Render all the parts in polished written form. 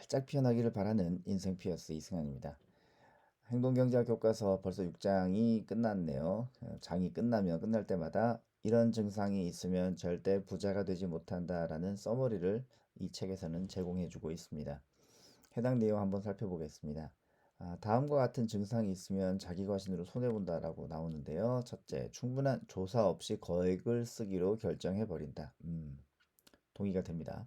활짝 피어나기를 바라는 인생 피어스 이승환입니다. 행동경제학 교과서 벌써 6장이 끝났네요. 장이 끝나면 끝날 때마다 이런 증상이 있으면 절대 부자가 되지 못한다라는 서머리를 이 책에서는 제공해주고 있습니다. 해당 내용 한번 살펴보겠습니다. 다음과 같은 증상이 있으면 자기 과신으로 손해본다라고 나오는데요. 첫째, 충분한 조사 없이 거액을 쓰기로 결정해버린다. 동의가 됩니다.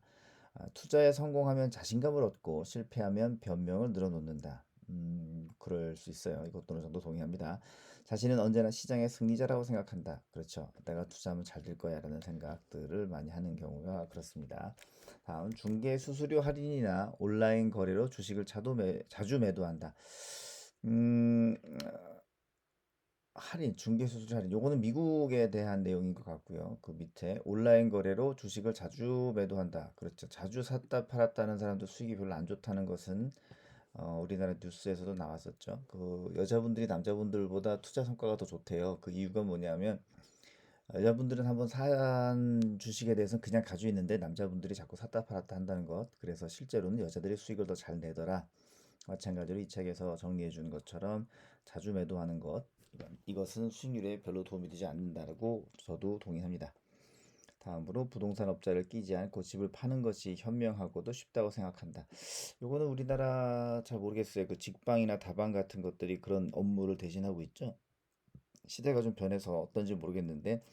투자에 성공하면 자신감을 얻고 실패하면 변명을 늘어놓는다. 그럴 수 있어요. 이것도 어느 정도 동의합니다. 자신은 언제나 시장의 승리자라고 생각한다. 그렇죠. 내가 투자하면 잘 될 거야 라는 생각들을 많이 하는 경우가 그렇습니다. 다음, 중개 수수료 할인이나 온라인 거래로 주식을 자주 매도한다. 음, 할인, 중개 수수료 할인. 요거는 미국에 대한 내용인 것 같고요. 그 밑에 온라인 거래로 주식을 자주 매도한다. 그렇죠. 자주 샀다 팔았다는 사람도 수익이 별로 안 좋다는 것은 우리나라 뉴스에서도 나왔었죠. 그 여자분들이 남자분들보다 투자 성과가 더 좋대요. 그 이유가 뭐냐면 여자분들은 한번 산 주식에 대해서는 그냥 가지고 있는데 남자분들이 자꾸 샀다 팔았다 한다는 것. 그래서 실제로는 여자들이 수익을 더 잘 내더라. 마찬가지로 이 책에서 정리해 주는 것처럼 자주 매도하는 것, 이것은 수익률에 별로 도움이 되지 않는다고 저도 동의합니다. 다음으로 부동산 업자를 끼지 않고 집을 파는 것이 현명하고도 쉽다고 생각한다. 요거는 우리나라 잘 모르겠어요. 그 직방이나 다방 같은 것들이 그런 업무를 대신하고 있죠. 시대가 좀 변해서 어떤지 모르겠는데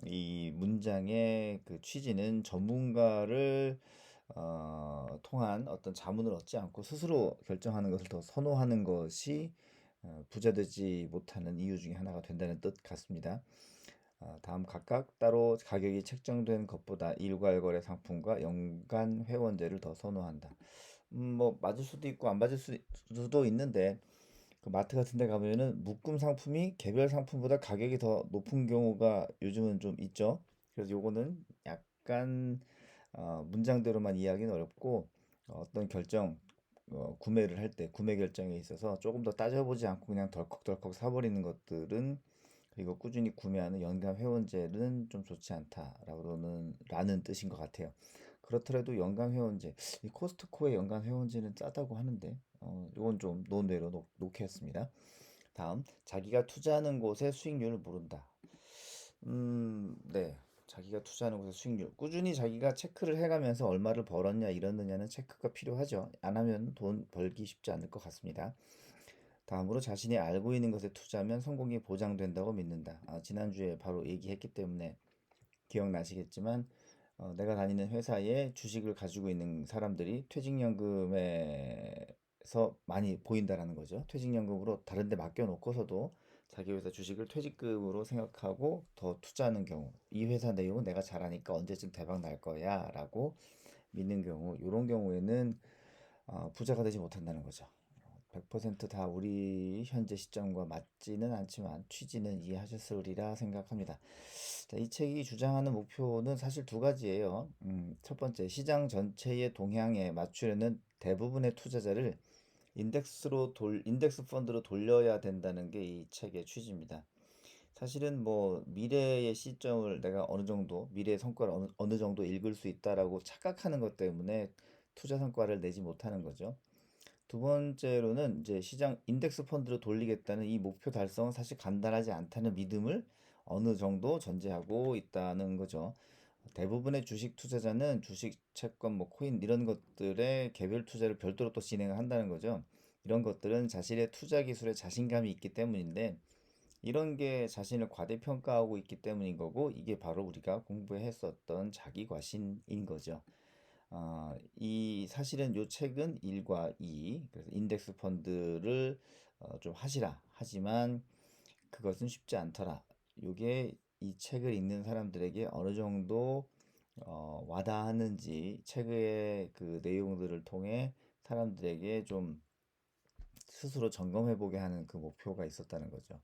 이 문장의 그 취지는 전문가를 통한 어떤 자문을 얻지 않고 스스로 결정하는 것을 더 선호하는 것이 부자 되지 못하는 이유 중에 하나가 된다는 뜻 같습니다. 다음, 각각 따로 가격이 책정된 것보다 일괄 거래 상품과 연간 회원제를 더 선호한다. 뭐 맞을 수도 있고 안 맞을 수도 있는데 그 마트 같은 데 가면은 묶음 상품이 개별 상품보다 가격이 더 높은 경우가 요즘은 좀 있죠. 그래서 요거는 약간 문장대로만 이해하기는 어렵고 어떤 결정 구매를 할 때 구매 결정에 있어서 조금 더 따져보지 않고 그냥 덜컥덜컥 사버리는 것들은, 그리고 꾸준히 구매하는 연간 회원제는 좀 좋지 않다라고는 라는 뜻인 것 같아요. 그렇더라도 연간 회원제, 이 코스트코의 연간 회원제는 싸다고 하는데 이건 좀 논외로 놓겠습니다. 다음, 자기가 투자하는 곳의 수익률을 모른다. 네. 자기가 투자하는 곳의 수익률. 꾸준히 자기가 체크를 해가면서 얼마를 벌었냐, 잃었느냐는 체크가 필요하죠. 안 하면 돈 벌기 쉽지 않을 것 같습니다. 다음으로 자신이 알고 있는 것에 투자하면 성공이 보장된다고 믿는다. 지난주에 바로 얘기했기 때문에 기억나시겠지만, 내가 다니는 회사에 주식을 가지고 있는 사람들이 퇴직연금에서 많이 보인다라는 거죠. 퇴직연금으로 다른 데 맡겨놓고서도 자기 회사 주식을 퇴직금으로 생각하고 더 투자하는 경우, 이 회사 내용은 내가 잘 아니까 언제쯤 대박 날 거야 라고 믿는 경우, 이런 경우에는 부자가 되지 못한다는 거죠. 100%다 우리 현재 시점과 맞지는 않지만 취지는 이해하셨으리라 생각합니다. 자, 이 책이 주장하는 목표는 사실 두 가지예요. 첫 번째, 시장 전체의 동향에 맞추려는 대부분의 투자자를 인덱스 펀드로 돌려야 된다는 게 이 책의 취지입니다. 사실은 뭐 미래의 시점을 내가 어느 정도 미래의 성과를 어느 정도 읽을 수 있다라고 착각하는 것 때문에 투자 성과를 내지 못하는 거죠. 두 번째로는 이제 시장 인덱스 펀드로 돌리겠다는 이 목표 달성은 사실 간단하지 않다는 믿음을 어느 정도 전제하고 있다는 거죠. 대부분의 주식 투자자는 주식, 채권, 뭐 코인 이런 것들의 개별 투자를 별도로 또 진행을 한다는 거죠. 이런 것들은 자신의 투자 기술에 자신감이 있기 때문인데 이런 게 자신을 과대평가하고 있기 때문인 거고, 이게 바로 우리가 공부했었던 자기 과신인 거죠. 이 사실은 요 책은 1과 2, 그래서 인덱스 펀드를 좀 하시라 하지만 그것은 쉽지 않더라. 요게 이 책을 읽는 사람들에게 어느 정도 와닿았는지 책의 그 내용들을 통해 사람들에게 좀 스스로 점검해 보게 하는 그 목표가 있었다는 거죠.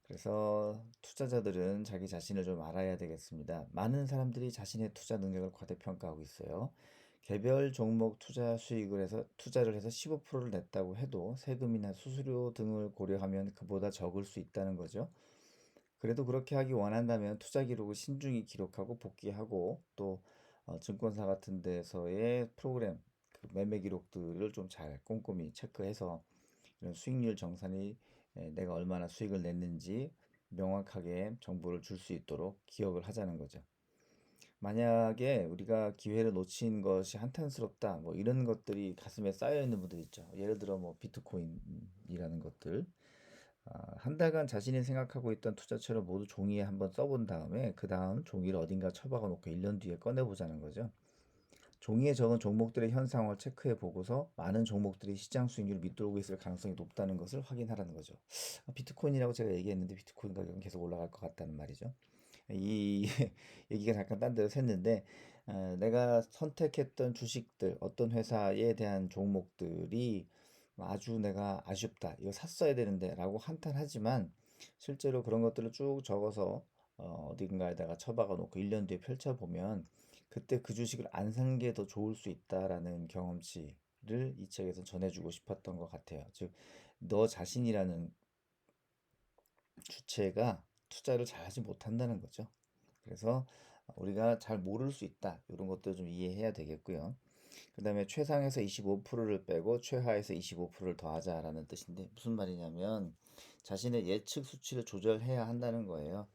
그래서 투자자들은 자기 자신을 좀 알아야 되겠습니다. 많은 사람들이 자신의 투자 능력을 과대평가하고 있어요. 개별 종목 투자를 해서 15%를 냈다고 해도 세금이나 수수료 등을 고려하면 그보다 적을 수 있다는 거죠. 그래도 그렇게 하기 원한다면 투자 기록을 신중히 기록하고 복귀하고 또 증권사 같은 데서의 프로그램, 그 매매 기록들을 좀 잘 꼼꼼히 체크해서 이런 수익률 정산이 내가 얼마나 수익을 냈는지 명확하게 정보를 줄 수 있도록 기억을 하자는 거죠. 만약에 우리가 기회를 놓친 것이 한탄스럽다, 뭐 이런 것들이 가슴에 쌓여 있는 분들 있죠. 예를 들어 뭐 비트코인이라는 것들. 한 달간 자신이 생각하고 있던 투자처를 모두 종이에 한번 써본 다음에 그 다음 종이를 어딘가 처박아 놓고 1년 뒤에 꺼내보자는 거죠. 종이에 적은 종목들의 현상을 체크해 보고서 많은 종목들이 시장 수익률을 밑돌고 있을 가능성이 높다는 것을 확인하라는 거죠. 비트코인이라고 제가 얘기했는데 비트코인 가격은 계속 올라갈 것 같다는 말이죠. 이 얘기가 잠깐 딴 데로 샜는데 내가 선택했던 주식들 어떤 회사에 대한 종목들이 아주 내가 아쉽다 이거 샀어야 되는데 라고 한탄하지만 실제로 그런 것들을 쭉 적어서 어딘가에다가 처박아 놓고 1년 뒤에 펼쳐보면 그때 그 주식을 안 산 게 더 좋을 수 있다라는 경험치를 이 책에서 전해주고 싶었던 것 같아요. 즉, 너 자신이라는 주체가 투자를 잘하지 못한다는 거죠. 그래서 우리가 잘 모를 수 있다. 이런 것도 좀 이해해야 되겠고요. 그 다음에 최상에서 25%를 빼고 최하에서 25%를 더하자라는 뜻인데 무슨 말이냐면 자신의 예측 수치를 조절해야 한다는 거예요.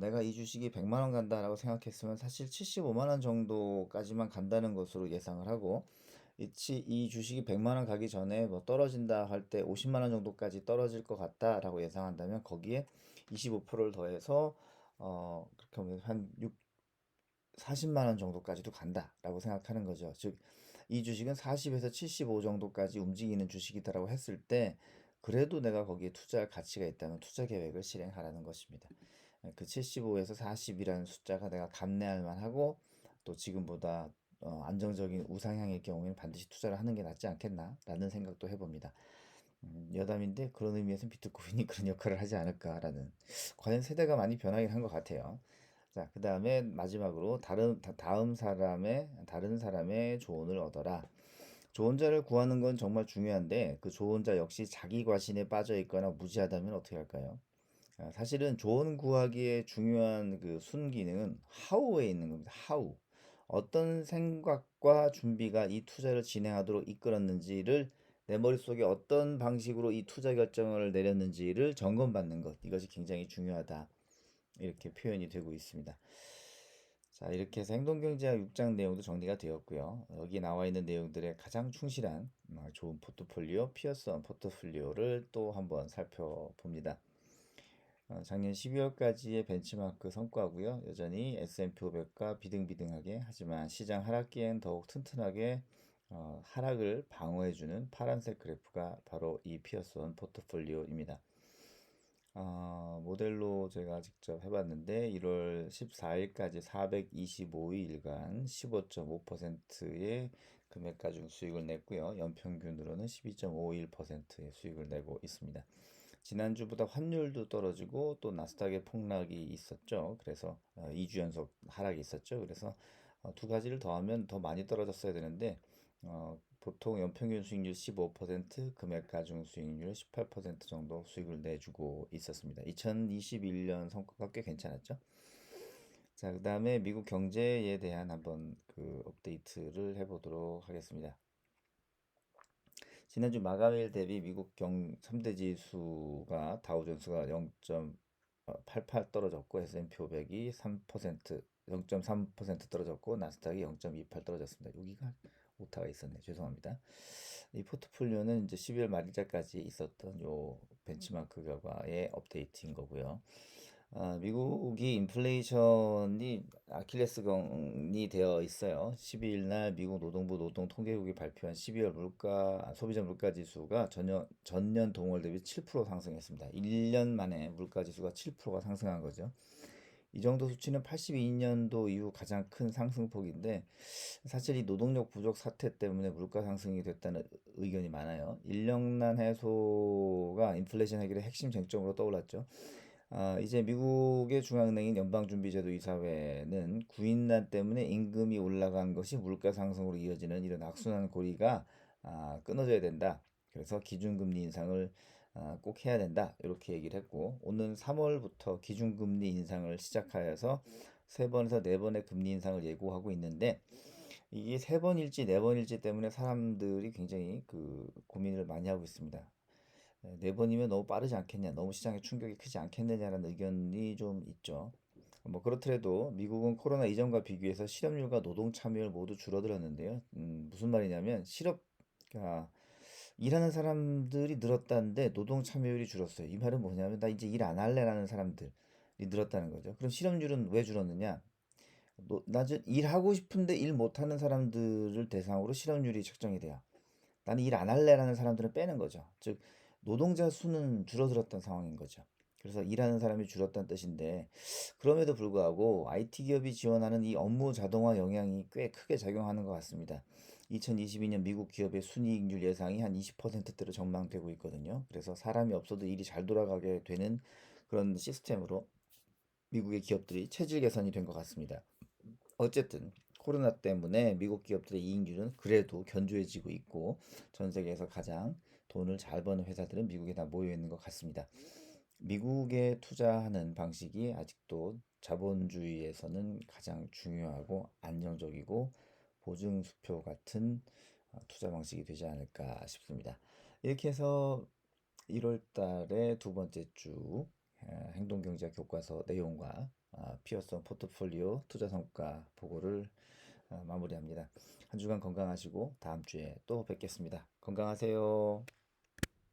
내가 이 주식이 100만 원 간다라고 생각했으면 사실 75만 원 정도까지만 간다는 것으로 예상을 하고 이 주식이 100만 원 가기 전에 뭐 떨어진다 할 때 50만 원 정도까지 떨어질 것 같다라고 예상한다면 거기에 25%를 더해서 그렇게 하면 한 40만 원 정도까지도 간다라고 생각하는 거죠. 즉, 이 주식은 40에서 75 정도까지 움직이는 주식이다라고 했을 때 그래도 내가 거기에 투자할 가치가 있다면 투자 계획을 실행하라는 것입니다. 그 75에서 40이라는 숫자가 내가 감내할 만하고 또 지금보다 안정적인 우상향일 경우에는 반드시 투자를 하는 게 낫지 않겠나라는 생각도 해봅니다. 여담인데 그런 의미에서 비트코인이 그런 역할을 하지 않을까라는 과연 세대가 많이 변하긴 한 것 같아요. 자, 그 다음에 마지막으로 다른 사람의 조언을 얻어라. 조언자를 구하는 건 정말 중요한데 그 조언자 역시 자기 과신에 빠져 있거나 무지하다면 어떻게 할까요? 사실은 조언 구하기에 중요한 그 순기능은 하우에 있는 겁니다. 하우. 어떤 생각과 준비가 이 투자를 진행하도록 이끌었는지를 내 머릿속에 어떤 방식으로 이 투자 결정을 내렸는지를 점검받는 것. 이것이 굉장히 중요하다. 이렇게 표현이 되고 있습니다. 자, 이렇게 해서 행동경제학 6장 내용도 정리가 되었고요. 여기 나와 있는 내용들의 가장 충실한 좋은 포트폴리오, 피어선 포트폴리오를 또 한번 살펴봅니다. 작년 12월까지의 벤치마크 성과고요. 여전히 S&P 500과 비등비등하게 하지만 시장 하락기엔 더욱 튼튼하게 하락을 방어해주는 파란색 그래프가 바로 이 피어선 포트폴리오입니다. 모델로 제가 직접 해봤는데 1월 14일까지 425일간 15.5%의 금액 가중 수익을 냈고요. 연평균으로는 12.51%의 수익을 내고 있습니다. 지난주보다 환율도 떨어지고 또 나스닥의 폭락이 있었죠. 그래서 2주 연속 하락이 있었죠. 그래서 두 가지를 더하면 더 많이 떨어졌어야 되는데 보통 연평균 수익률 15%, 금액 가중 수익률 18% 정도 수익을 내주고 있었습니다. 2021년 성과가 꽤 괜찮았죠. 자, 그 다음에 미국 경제에 대한 한번 그 업데이트를 해보도록 하겠습니다. 지난주 마감일 대비 미국 3대 지수가 다우존스가 0.88 떨어졌고 S&P 500이 3% 0.3% 떨어졌고 나스닥이 0.28 떨어졌습니다. 여기가 오타가 있었네. 죄송합니다. 이 포트폴리오는 이제 12월 말일자까지 있었던 요 벤치마크 결과의 업데이트인 거고요. 미국이 인플레이션이 아킬레스건이 되어 있어요. 12일 날 미국 노동부 노동통계국이 발표한 12월 소비자 물가 지수가 전년 동월 대비 7% 상승했습니다. 1년 만에 물가 지수가 7%가 상승한 거죠. 이 정도 수치는 82년도 이후 가장 큰 상승폭인데 사실 이 노동력 부족 사태 때문에 물가 상승이 됐다는 의견이 많아요. 인력난 해소가 인플레이션 해결의 핵심 쟁점으로 떠올랐죠. 이제 미국의 중앙은행인 연방준비제도 이사회는 구인난 때문에 임금이 올라간 것이 물가 상승으로 이어지는 이런 악순환 고리가 끊어져야 된다. 그래서 기준금리 인상을 꼭 해야 된다. 이렇게 얘기를 했고 오는 3월부터 기준금리 인상을 시작하여서 3번에서 4번의 금리 인상을 예고하고 있는데 이게 세 번일지 네 번일지 때문에 사람들이 굉장히 그 고민을 많이 하고 있습니다. 네 번이면 너무 빠르지 않겠냐, 너무 시장에 충격이 크지 않겠느냐라는 의견이 좀 있죠. 뭐 그렇더라도 미국은 코로나 이전과 비교해서 실업률과 노동 참여율 모두 줄어들었는데요. 무슨 말이냐면 그러니까 일하는 사람들이 늘었다는데 노동 참여율이 줄었어요. 이 말은 뭐냐면 나 이제 일 안 할래라는 사람들이 늘었다는 거죠. 그럼 실업률은 왜 줄었느냐? 낮은 일하고 싶은데 일 못하는 사람들을 대상으로 실업률이 책정이 돼요. 나는 일 안 할래라는 사람들은 빼는 거죠. 즉 노동자 수는 줄어들었던 상황인 거죠. 그래서 일하는 사람이 줄었다는 뜻인데 그럼에도 불구하고 IT 기업이 지원하는 이 업무 자동화 영향이 꽤 크게 작용하는 것 같습니다. 2022년 미국 기업의 순이익률 예상이 한 20%대로 전망되고 있거든요. 그래서 사람이 없어도 일이 잘 돌아가게 되는 그런 시스템으로 미국의 기업들이 체질 개선이 된 것 같습니다. 어쨌든 코로나 때문에 미국 기업들의 이익률은 그래도 견조해지고 있고 전 세계에서 가장 돈을 잘 버는 회사들은 미국에 다 모여 있는 것 같습니다. 미국에 투자하는 방식이 아직도 자본주의에서는 가장 중요하고 안정적이고 보증수표 같은 투자 방식이 되지 않을까 싶습니다. 이렇게 해서 1월 달에 두 번째 주 행동경제학 교과서 내용과 피어son 포트폴리오 투자 성과 보고를 마무리합니다. 한 주간 건강하시고 다음 주에 또 뵙겠습니다. 건강하세요.